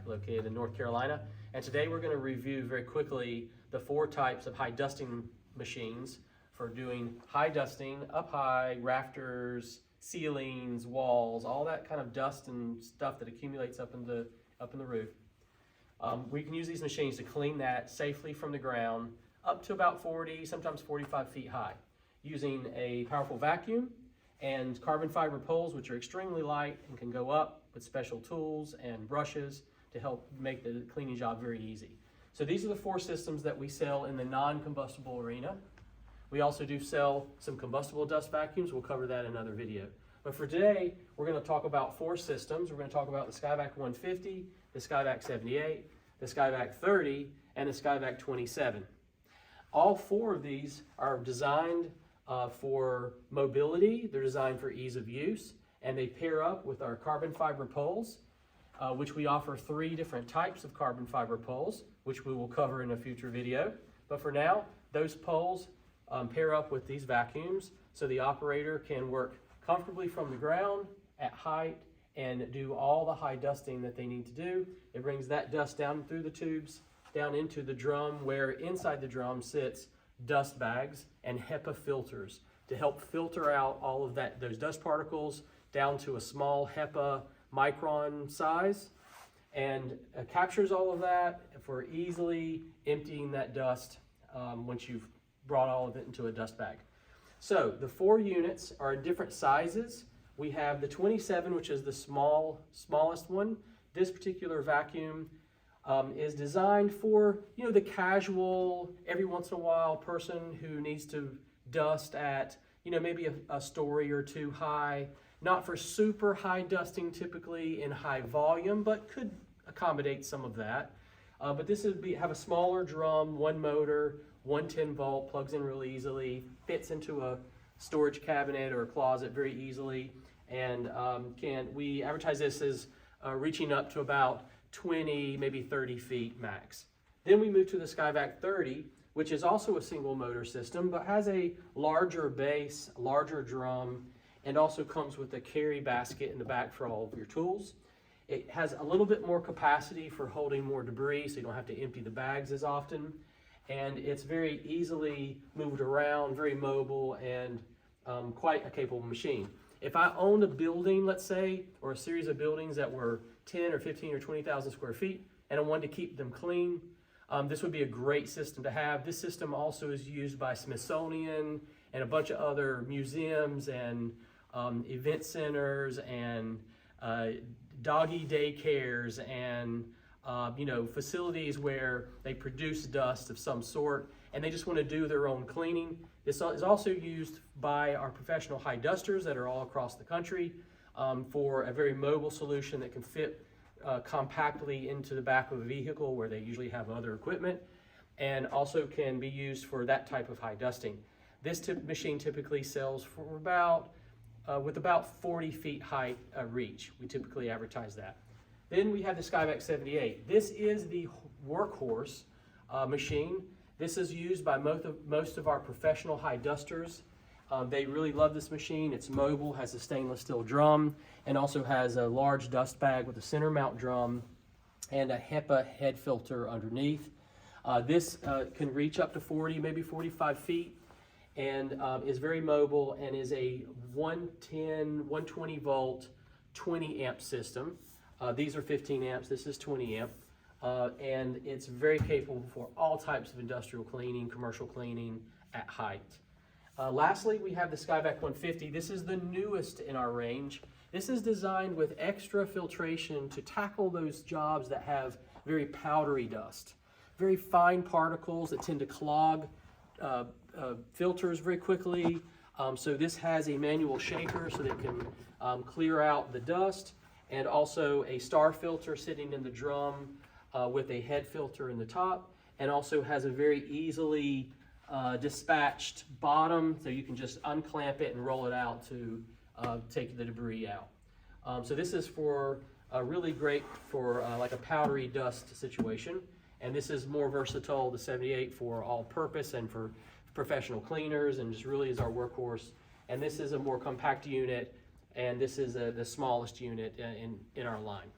located in North Carolina. And today we're going to review very quickly the 4 types of high dusting machines for doing high dusting, up high, rafters, ceilings, walls, all that kind of dust and stuff that accumulates up in the roof. We can use these machines to clean that safely from the ground up to about 40, sometimes 45 feet high, using a powerful vacuum and carbon fiber poles, which are extremely light and can go up with special tools and brushes to help make the cleaning job very easy. So these are the 4 systems that we sell in the non-combustible arena. We also do sell some combustible dust vacuums. We'll cover that in another video. But for today, we're going to talk about 4 systems. We're going to talk about the SkyVac 150, the SkyVac 78, the SkyVac 30, and the SkyVac 27. All 4 of these are designed for mobility. They're designed for ease of use, and they pair up with our carbon fiber poles, which we offer 3 different types of carbon fiber poles, which we will cover in a future video. But for now, those poles pair up with these vacuums so the operator can work comfortably from the ground at height and do all the high dusting that they need to do. It brings that dust down through the tubes, down into the drum, where inside the drum sits dust bags and HEPA filters to help filter out all of those dust particles down to a small HEPA micron size, and captures all of that for easily emptying that dust once you've brought all of it into a dust bag. So the 4 units are in different sizes. We have the 27, which is the smallest one. This particular vacuum is designed for, the casual, every once in a while person who needs to dust at, maybe a story or 2 high. Not for super high dusting typically in high volume, but could accommodate some of that. But this would have a smaller drum, 1 motor, 110 volt, plugs in really easily, fits into a storage cabinet or a closet very easily, and we advertise this as reaching up to about 20, maybe 30 feet max. Then we move to the SkyVac 30, which is also a single motor system, but has a larger base, larger drum, and also comes with a carry basket in the back for all of your tools. It has a little bit more capacity for holding more debris, so you don't have to empty the bags as often. And it's very easily moved around, very mobile, and quite a capable machine. If I owned a building, let's say, or a series of buildings that were 10 or 15 or 20,000 square feet, and I wanted to keep them clean, this would be a great system to have. This system also is used by Smithsonian and a bunch of other museums and event centers and doggy daycares and facilities where they produce dust of some sort and they just want to do their own cleaning. This is also used by our professional high dusters that are all across the country for a very mobile solution that can fit compactly into the back of a vehicle where they usually have other equipment, and also can be used for that type of high dusting. This machine typically sells for with about 40 feet height reach. We typically advertise that. Then we have the SkyVac 78. This is the workhorse machine. This is used by most of our professional high dusters. They really love this machine. It's mobile, has a stainless steel drum, and also has a large dust bag with a center mount drum and a HEPA head filter underneath. This can reach up to 40, maybe 45 feet, and is very mobile and is a 110, 120 volt, 20 amp system. These are 15 amps, this is 20 amp, and it's very capable for all types of industrial cleaning, commercial cleaning at height. Lastly, we have the SkyVac 150. This is the newest in our range. This is designed with extra filtration to tackle those jobs that have very powdery dust, very fine particles that tend to clog filters very quickly. So this has a manual shaker so that it can clear out the dust, and also a star filter sitting in the drum with a head filter in the top, and also has a very easily dispatched bottom, so you can just unclamp it and roll it out to take the debris out. So this is for really great for like a powdery dust situation, and this is more versatile, the 78, for all purpose and for professional cleaners, and just really is our workhorse. And this is a more compact unit, and this is the smallest unit in our line.